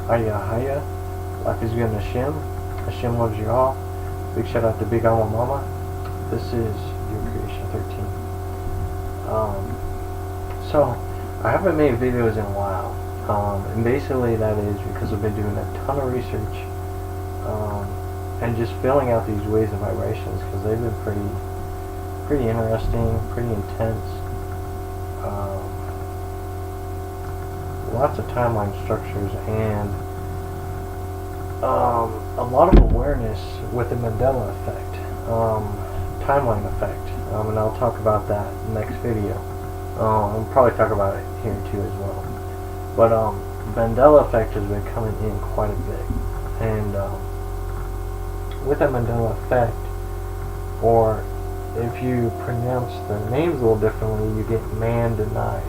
Hiya, hiya. Life is good in Hashem. Hashem loves you all. Big shout out to Big Alma Mama. This is your Creation 13. So, I haven't made videos in a while. And basically that is because I've been doing a ton of research. And just filling out these waves and vibrations because they've been pretty interesting, pretty intense. Lots of timeline structures and a lot of awareness with the Mandela effect, timeline effect, and I'll talk about that next video. I'll probably talk about it here too as well. But Mandela effect has been coming in quite a bit, and with that Mandela effect, or if you pronounce the names a little differently, you get man denied.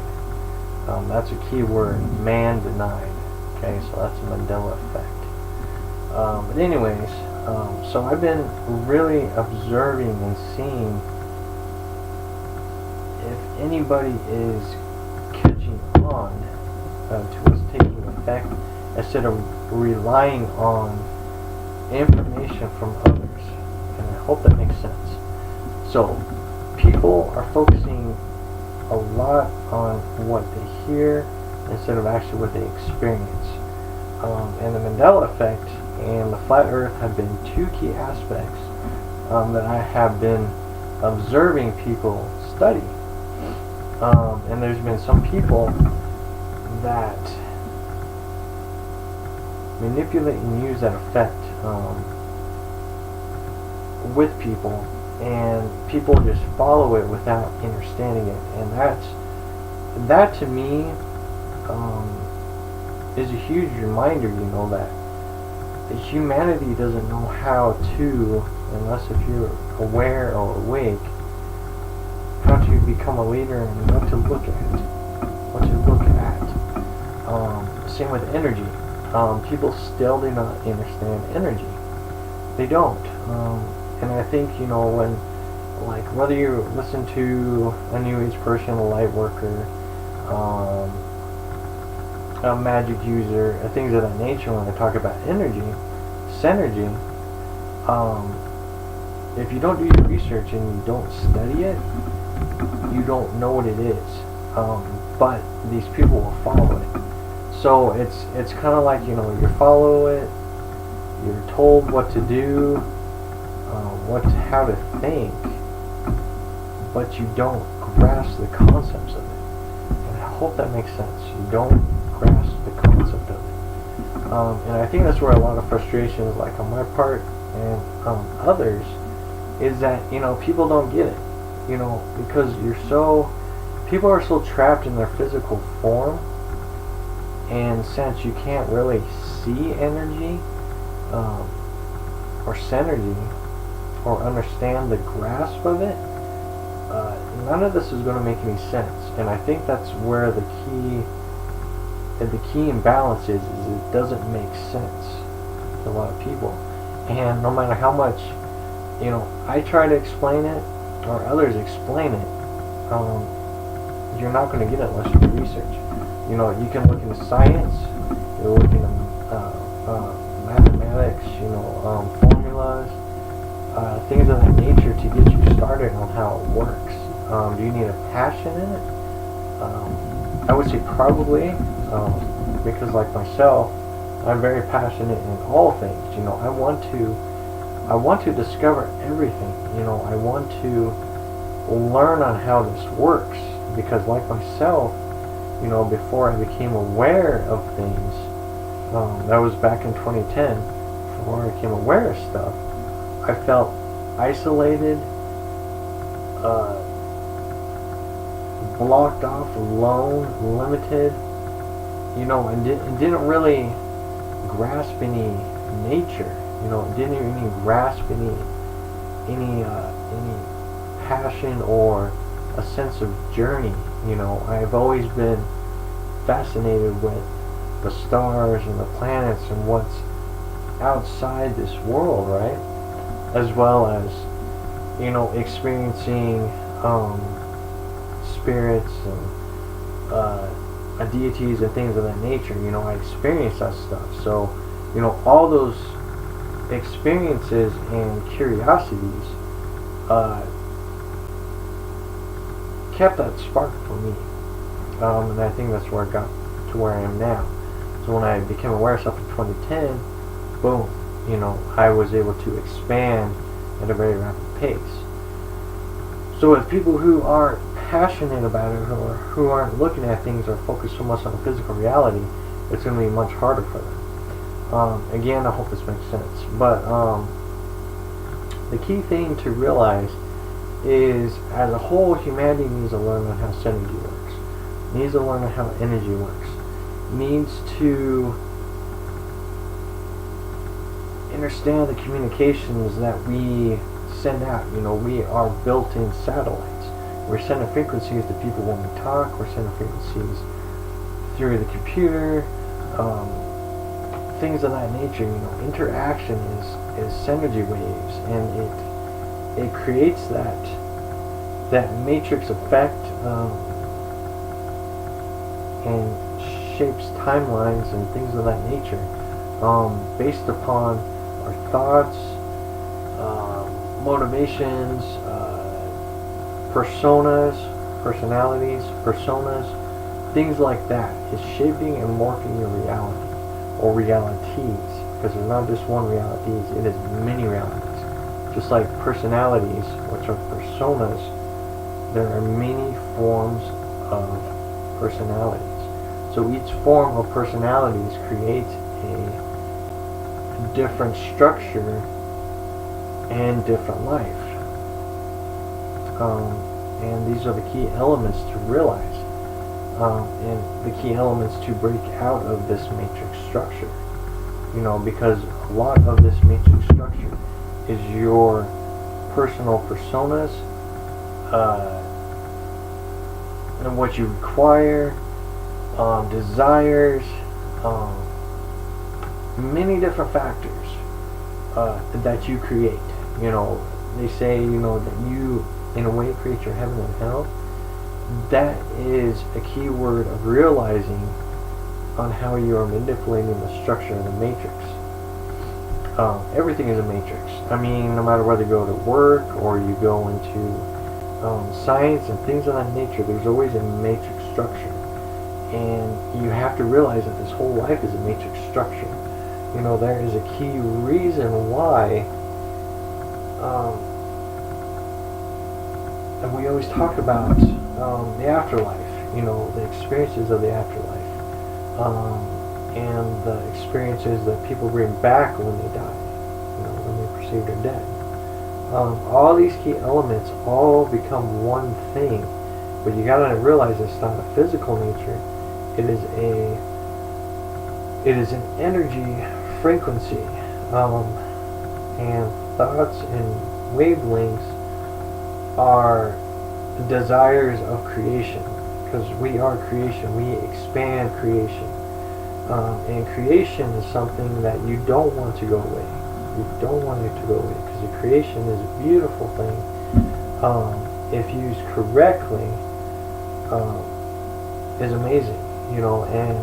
That's a key word, man denied. Okay, so that's a Mandela effect. But anyways, so I've been really observing and seeing if anybody is catching on to what's taking effect instead of relying on information from others. And I hope that makes sense. So, people are focusing a lot on what they hear instead of actually what they experience. And the Mandela effect and the flat earth have been two key aspects that I have been observing people study. And there's been some people that manipulate and use that effect with people, and people just follow it without understanding it, and that to me is a huge reminder, that humanity doesn't know how to, unless if you're aware or awake, how to become a leader and what to look at. Same with energy. People still do not understand energy. They don't. And I think, when, whether you listen to a New Age person, a light worker, a magic user, things of that nature, when they talk about energy, synergy, if you don't do your research and you don't study it, you don't know what it is. But these people will follow it. So it's kind of like, you follow it, you're told what to do, how to think, but you don't grasp the concepts of it. And I hope that makes sense. You don't grasp the concept of it. And I think that's where a lot of frustration is, on my part and others, is that, people don't get it. Because people are so trapped in their physical form, and since you can't really see energy, or synergy, or understand the grasp of it, none of this is going to make any sense. And I think that's where the key imbalance is it doesn't make sense to a lot of people. And no matter how much, I try to explain it, or others explain it, you're not going to get it unless you do research. You can look into science, you look into mathematics, formulas, things of that nature to get you started on how it works. Do you need a passion in it? I would say probably, because like myself, I'm very passionate in all things. I want to discover everything. I want to learn on how this works, because like myself, before I became aware of things, that was back in 2010, before I became aware of stuff, I felt isolated, blocked off, alone, limited, and didn't really grasp any nature, didn't even grasp any passion or a sense of journey. I've always been fascinated with the stars and the planets and what's outside this world, right? As well as, experiencing spirits and deities and things of that nature. I experienced that stuff. So, all those experiences and curiosities kept that spark for me. And I think that's where I got to where I am now. So when I became aware of stuff in 2010, boom, I was able to expand at a very rapid pace. So with people who aren't passionate about it, or who aren't looking at things, or focused so much on physical reality, it's going to be much harder for them. Again, I hope this makes sense. But the key thing to realize is, as a whole, humanity needs to learn on how synergy works. Needs to learn on how energy works. Needs to understand the communications that we send out. We are built-in satellites. We're sending frequencies to people when we talk. We're sending frequencies through the computer. Things of that nature. Interaction is synergy waves, and it creates that matrix effect, and shapes timelines and things of that nature, based upon our thoughts, motivations, personalities, things like that. Is shaping and morphing your reality, or realities, because there's not just one realities, it is many realities. Just like personalities, which are personas, there are many forms of personalities. So each form of personalities creates a different structure and different life. And these are the key elements to realize, and the key elements to break out of this matrix structure. Because a lot of this matrix structure is your personal personas, and what you require, desires, many different factors that you create. They say, that you, in a way, create your heaven and hell. That is a key word of realizing on how you are manipulating the structure of the matrix. Everything is a matrix. No matter whether you go to work or you go into science and things of that nature, there's always a matrix structure. And you have to realize that this whole life is a matrix structure. There is a key reason why, and we always talk about the afterlife, the experiences of the afterlife, and the experiences that people bring back when they die, when they perceive they're dead. All these key elements all become one thing, but you gotta realize it's not a physical nature. It is an energy frequency, and thoughts and wavelengths are desires of creation, because we are creation. We expand creation, and creation is something that you don't want to go away. You don't want it to go away, because the creation is a beautiful thing. If used correctly, is amazing, and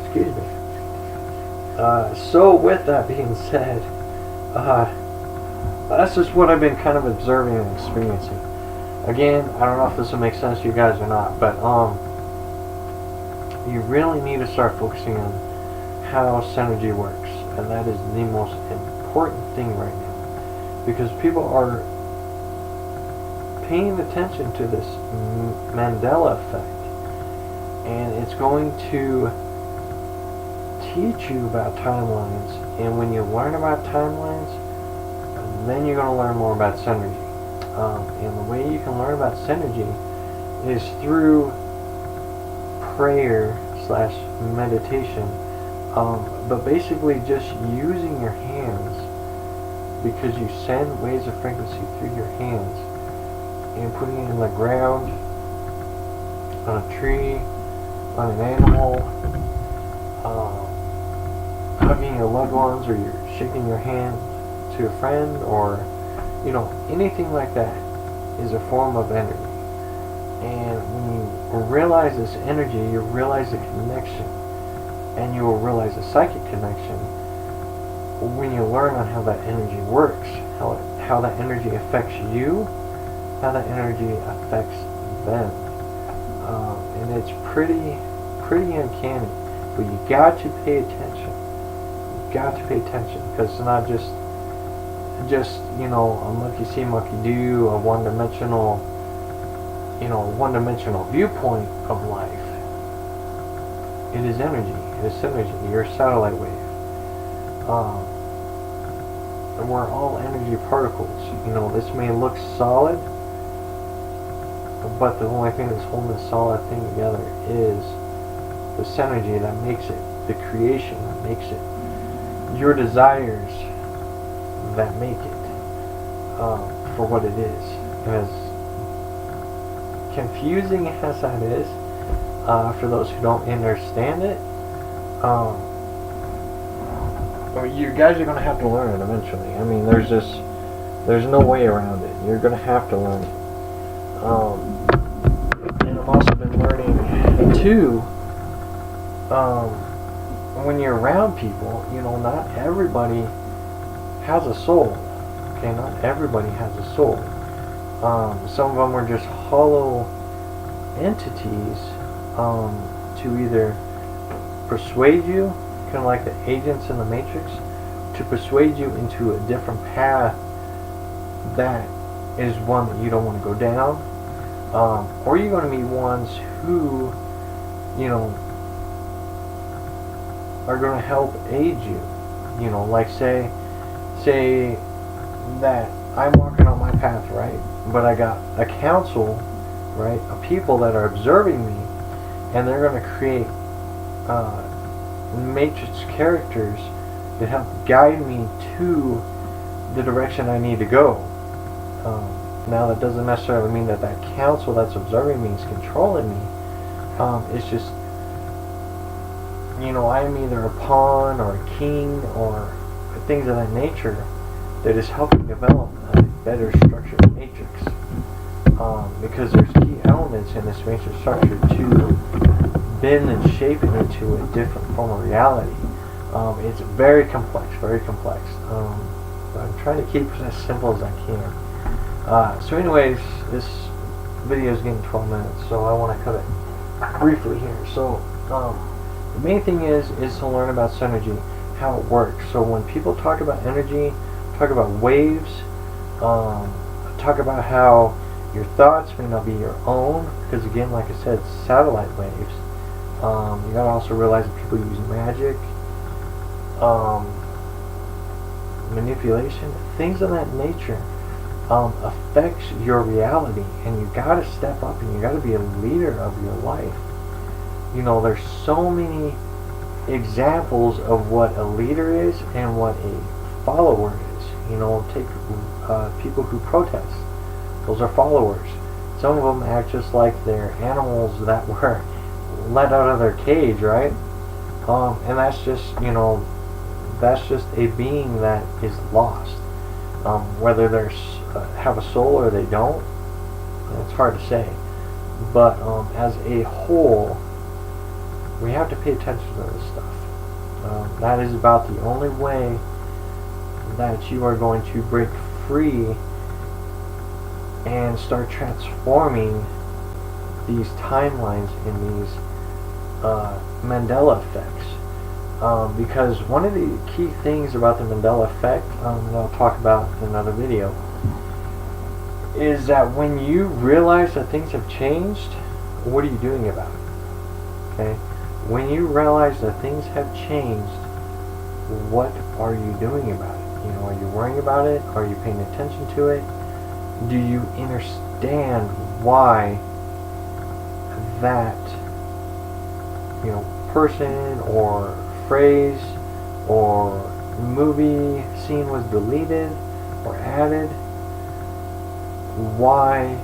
excuse me. So with that being said, that's just what I've been kind of observing and experiencing. Again, I don't know if this will make sense to you guys or not, but you really need to start focusing on how synergy works, and that is the most important thing right now, because people are paying attention to this Mandela effect, and it's going to teach you about timelines, and when you learn about timelines, then you're going to learn more about synergy. And the way you can learn about synergy is through prayer / meditation, but basically just using your hands, because you send waves of frequency through your hands, and putting it in the ground, on a tree, on an animal, hugging your loved ones, or you're shaking your hand to a friend, or anything like that. is a form of energy. And when you realize this energy, you realize the connection, and you will realize the psychic connection when you learn on how that energy works, how that energy affects you, how that energy affects them. And it's pretty uncanny, but you got to pay attention. You got to pay attention, because it's not just a monkey see, monkey do, a one-dimensional viewpoint of life. It is energy. It is synergy. You're a satellite wave. And we're all energy particles. This may look solid, but the only thing that's holding this solid thing together is the synergy that makes it, the creation that makes it, your desires that make it for what it is. As confusing as that is, for those who don't understand it, you guys are going to have to learn it eventually. I mean, there's no way around it. You're going to have to learn it. And I've also been learning too, when you're around people, not everybody has a soul. Okay, not everybody has a soul. Some of them are just hollow entities to either persuade you, kind of like the agents in the Matrix, to persuade you into a different path that is one that you don't want to go down, or you're going to meet ones who, are going to help aid you. Like say that I'm walking on my path, right? But I got a council, right, of people that are observing me, and they're going to create matrix characters that help guide me to the direction I need to go. Now that doesn't necessarily mean that council that's observing me is controlling me. It's just, I'm either a pawn or a king or things of that nature that is helping develop a better structured matrix. Because there's key elements in this matrix structure to bend and shape it into a different form of reality. It's very complex, very complex. But I'm trying to keep it as simple as I can. So anyways, this video is getting 12 minutes, so I want to cut it briefly here. So the main thing is to learn about synergy, how it works. So when people talk about energy, talk about waves, talk about how your thoughts may not be your own, because again, like I said, it's satellite waves. You gotta also realize that people use magic, manipulation, things of that nature affects your reality, and you gotta step up and you gotta be a leader of your life. There's so many examples of what a leader is and what a follower is. Take people who protest. Those are followers. Some of them act just like they're animals that were let out of their cage, right? And that's just, that's just a being that is lost. Whether they have a soul or they don't, it's hard to say. But as a whole, we have to pay attention to this stuff. That is about the only way that you are going to break free and start transforming these timelines in these Mandela effects. Because one of the key things about the Mandela effect, and I'll talk about in another video, is that when you realize that things have changed, what are you doing about it? Okay? When you realize that things have changed, what are you doing about it? Are you worrying about it? Are you paying attention to it? Do you understand why that person or phrase or movie scene was deleted or added? Why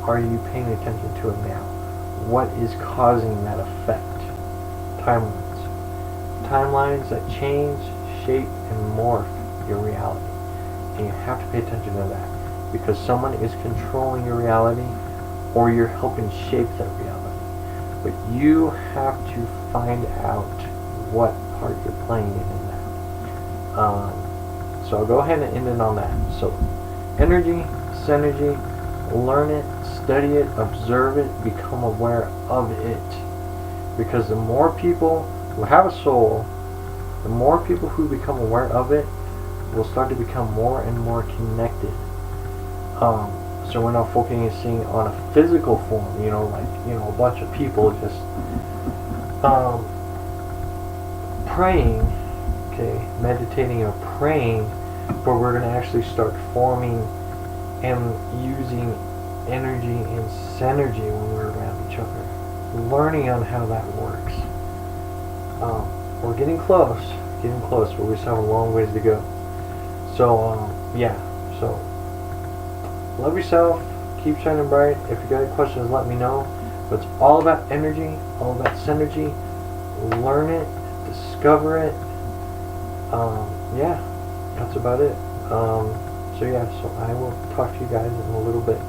are you paying attention to it now? What is causing that effect? Timelines. Timelines that change, shape, and morph your reality. And you have to pay attention to that. because someone is controlling your reality or you're helping shape that reality. But you have to find out what part you're playing in that. So I'll go ahead and end it on that. So energy, synergy, learn it, study it, observe it, become aware of it. Because the more people who have a soul, the more people who become aware of it will start to become more and more connected. So we're not focusing on a physical form, like, a bunch of people just praying, okay, meditating or praying, but we're going to actually start forming and using energy and synergy when we're around each other, learning on how that works. We're getting close, but we still have a long ways to go. So, so love yourself, keep shining bright. If you got any questions, let me know. But it's all about energy, all about synergy. Learn it, discover it. That's about it. So I will talk to you guys in a little bit.